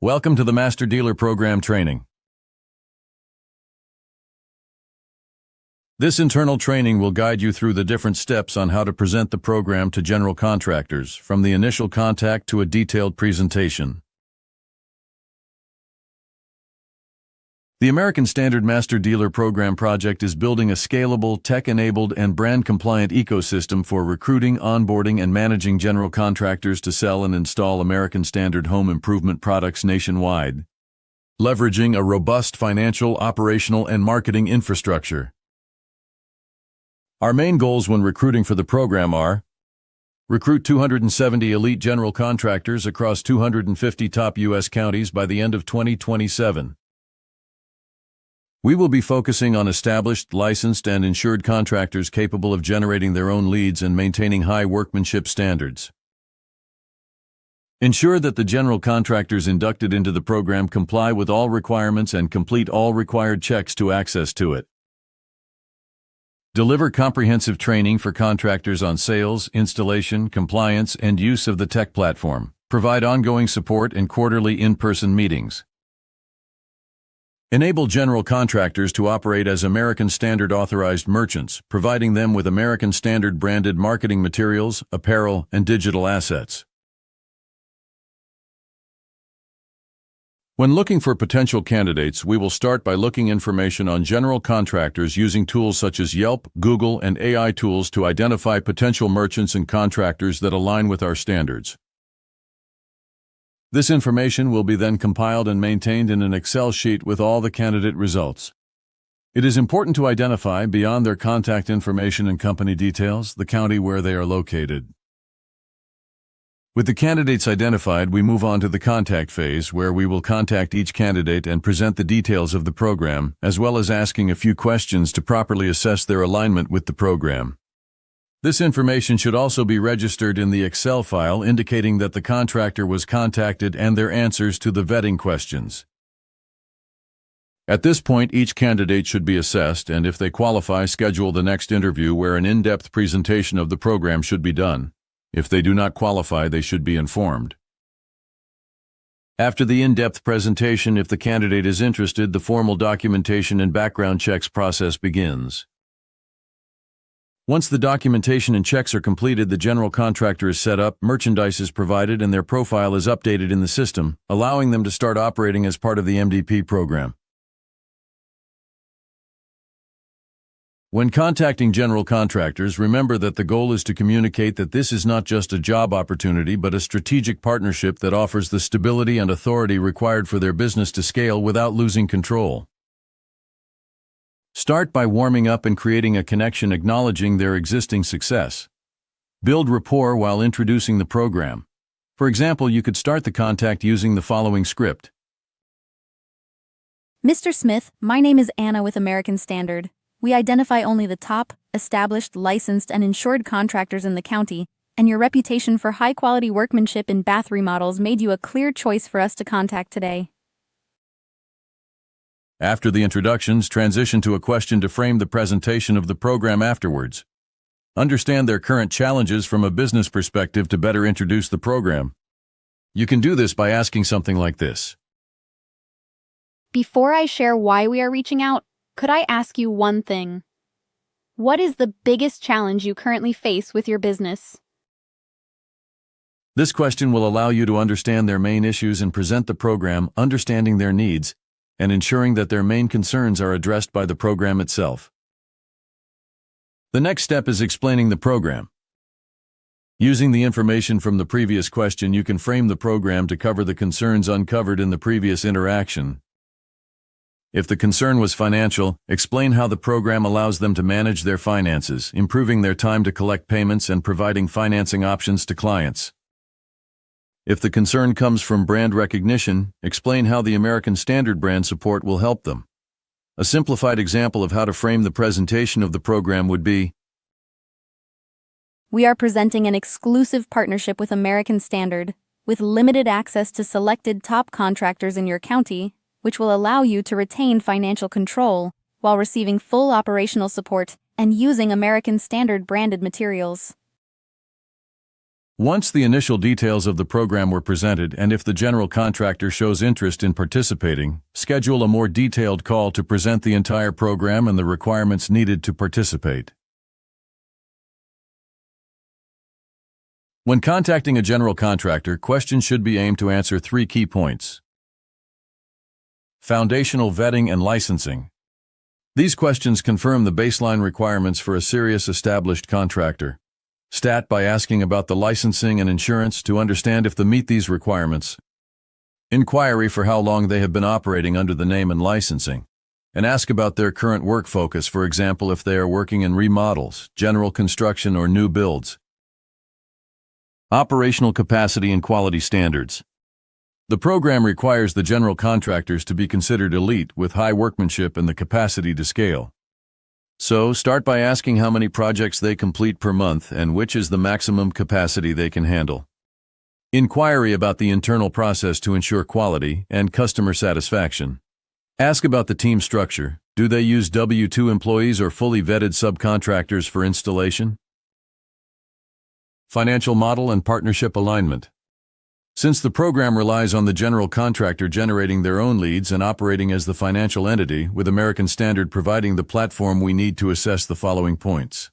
Welcome to the Master Dealer Program training. This internal training will guide you through the different steps on how to present the program to general contractors, from the initial contact to a detailed presentation. The American Standard Master Dealer Program project is building a scalable, tech-enabled, and brand-compliant ecosystem for recruiting, onboarding, and managing general contractors to sell and install American Standard home improvement products nationwide, leveraging a robust financial, operational, and marketing infrastructure. Our main goals when recruiting for the program are: recruit 270 elite general contractors across 250 top U.S. counties by the end of 2027. We will be focusing on established, licensed, and insured contractors capable of generating their own leads and maintaining high workmanship standards. Ensure that the general contractors inducted into the program comply with all requirements and complete all required checks to access to it. Deliver comprehensive training for contractors on sales, installation, compliance, and use of the tech platform. Provide ongoing support and quarterly in-person meetings. Enable general contractors to operate as American Standard authorized merchants, providing them with American Standard branded marketing materials, apparel, and digital assets. When looking for potential candidates, we will start by looking information on general contractors using tools such as Yelp, Google, and AI tools to identify potential merchants and contractors that align with our standards. This information will be then compiled and maintained in an Excel sheet with all the candidate results. It is important to identify, beyond their contact information and company details, the county where they are located. With the candidates identified, we move on to the contact phase, where we will contact each candidate and present the details of the program, as well as asking a few questions to properly assess their alignment with the program. This information should also be registered in the Excel file indicating that the contractor was contacted and their answers to the vetting questions. At this point, each candidate should be assessed, and if they qualify, schedule the next interview where an in-depth presentation of the program should be done. If they do not qualify, they should be informed. After the in-depth presentation, if the candidate is interested, the formal documentation and background checks process begins. Once the documentation and checks are completed, the general contractor is set up, merchandise is provided, and their profile is updated in the system, allowing them to start operating as part of the MDP program. When contacting general contractors, remember that the goal is to communicate that this is not just a job opportunity but a strategic partnership that offers the stability and authority required for their business to scale without losing control. Start by warming up and creating a connection, acknowledging their existing success. Build rapport while introducing the program. For example, you could start the contact using the following script. Mr. Smith, my name is Anna with American Standard. We identify only the top, established, licensed, and insured contractors in the county, and your reputation for high-quality workmanship in bath remodels made you a clear choice for us to contact today. After the introductions, transition to a question to frame the presentation of the program afterwards. Understand their current challenges from a business perspective to better introduce the program. You can do this by asking something like this. Before I share why we are reaching out, could I ask you one thing? What is the biggest challenge you currently face with your business? This question will allow you to understand their main issues and present the program, understanding their needs, and ensuring that their main concerns are addressed by the program itself. The next step is explaining the program. Using the information from the previous question, you can frame the program to cover the concerns uncovered in the previous interaction. If the concern was financial, explain how the program allows them to manage their finances, improving their time to collect payments and providing financing options to clients. If the concern comes from brand recognition, explain how the American Standard brand support will help them. A simplified example of how to frame the presentation of the program would be: We are presenting an exclusive partnership with American Standard, with limited access to selected top contractors in your county, which will allow you to retain financial control while receiving full operational support and using American Standard branded materials. Once the initial details of the program were presented and if the general contractor shows interest in participating, schedule a more detailed call to present the entire program and the requirements needed to participate. When contacting a general contractor, questions should be aimed to answer 3 key points. Foundational vetting and licensing. These questions confirm the baseline requirements for a serious established contractor. Stat by asking about the licensing and insurance to understand if they meet these requirements. Inquiry for how long they have been operating under the name and licensing. And ask about their current work focus, for example, if they are working in remodels, general construction, or new builds. Operational capacity and quality standards. The program requires the general contractors to be considered elite with high workmanship and the capacity to scale. So, start by asking how many projects they complete per month and which is the maximum capacity they can handle. Inquiry about the internal process to ensure quality and customer satisfaction. Ask about the team structure. Do they use W-2 employees or fully vetted subcontractors for installation? Financial model and partnership alignment. Since the program relies on the general contractor generating their own leads and operating as the financial entity, with American Standard providing the platform, we need to assess the following points.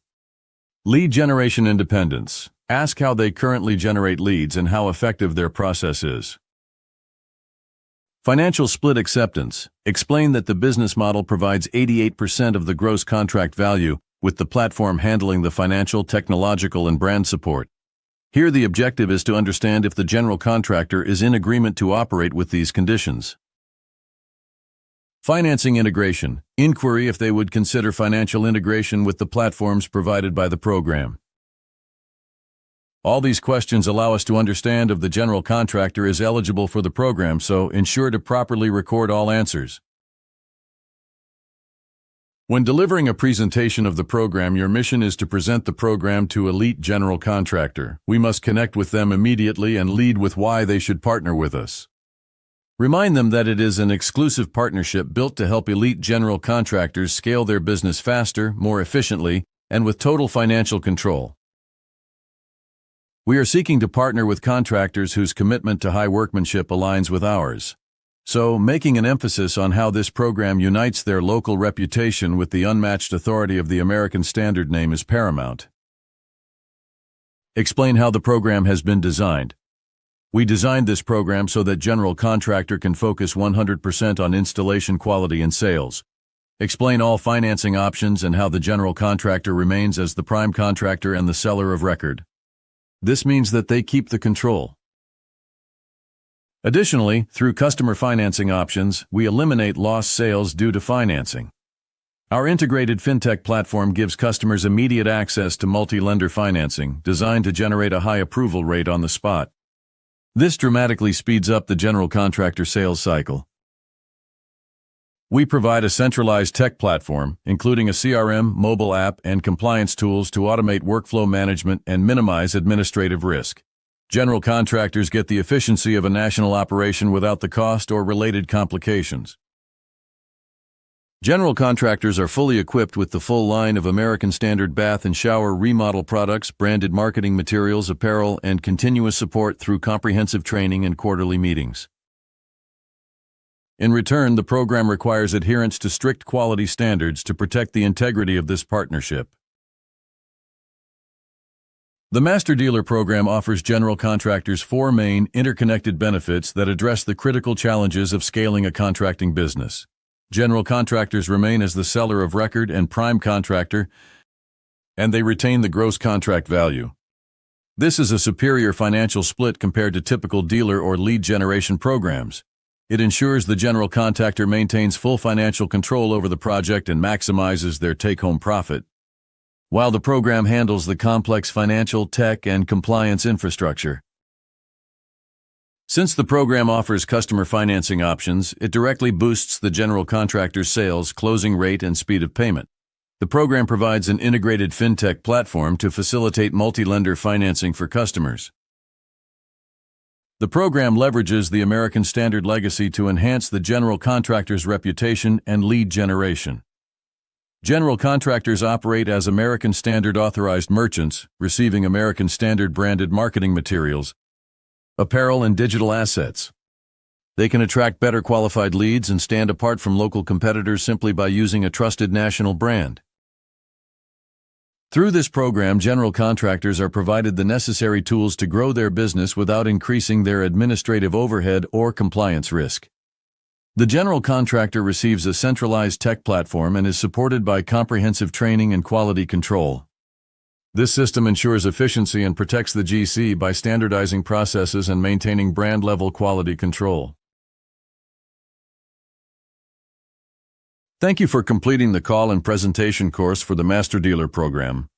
Lead generation independence. Ask how they currently generate leads and how effective their process is. Financial split acceptance. Explain that the business model provides 88% of the gross contract value, with the platform handling the financial, technological, and brand support. Here the objective is to understand if the general contractor is in agreement to operate with these conditions. Financing integration. Inquiry if they would consider financial integration with the platforms provided by the program. All these questions allow us to understand if the general contractor is eligible for the program, so ensure to properly record all answers. When delivering a presentation of the program, your mission is to present the program to elite general contractor. We must connect with them immediately and lead with why they should partner with us. Remind them that it is an exclusive partnership built to help elite general contractors scale their business faster, more efficiently, and with total financial control. We are seeking to partner with contractors whose commitment to high workmanship aligns with ours. So, making an emphasis on how this program unites their local reputation with the unmatched authority of the American Standard name is paramount. Explain how the program has been designed. We designed this program so that general contractor can focus 100% on installation quality and sales. Explain all financing options and how the general contractor remains as the prime contractor and the seller of record. This means that they keep the control. Additionally, through customer financing options, we eliminate lost sales due to financing. Our integrated fintech platform gives customers immediate access to multi-lender financing, designed to generate a high approval rate on the spot. This dramatically speeds up the general contractor sales cycle. We provide a centralized tech platform, including a CRM, mobile app, and compliance tools to automate workflow management and minimize administrative risk. General contractors get the efficiency of a national operation without the cost or related complications. General contractors are fully equipped with the full line of American Standard bath and shower remodel products, branded marketing materials, apparel, and continuous support through comprehensive training and quarterly meetings. In return, the program requires adherence to strict quality standards to protect the integrity of this partnership. The Master Dealer Program offers general contractors 4 main, interconnected benefits that address the critical challenges of scaling a contracting business. General contractors remain as the seller of record and prime contractor, and they retain the gross contract value. This is a superior financial split compared to typical dealer or lead generation programs. It ensures the general contractor maintains full financial control over the project and maximizes their take-home profit, while the program handles the complex financial, tech, and compliance infrastructure. Since the program offers customer financing options, it directly boosts the general contractor's sales, closing rate, and speed of payment. The program provides an integrated fintech platform to facilitate multi-lender financing for customers. The program leverages the American Standard legacy to enhance the general contractor's reputation and lead generation. General contractors operate as American Standard authorized merchants, receiving American Standard branded marketing materials, apparel, and digital assets. They can attract better qualified leads and stand apart from local competitors simply by using a trusted national brand. Through this program, general contractors are provided the necessary tools to grow their business without increasing their administrative overhead or compliance risk. The general contractor receives a centralized tech platform and is supported by comprehensive training and quality control. This system ensures efficiency and protects the GC by standardizing processes and maintaining brand-level quality control. Thank you for completing the call and presentation course for the Master Dealer program.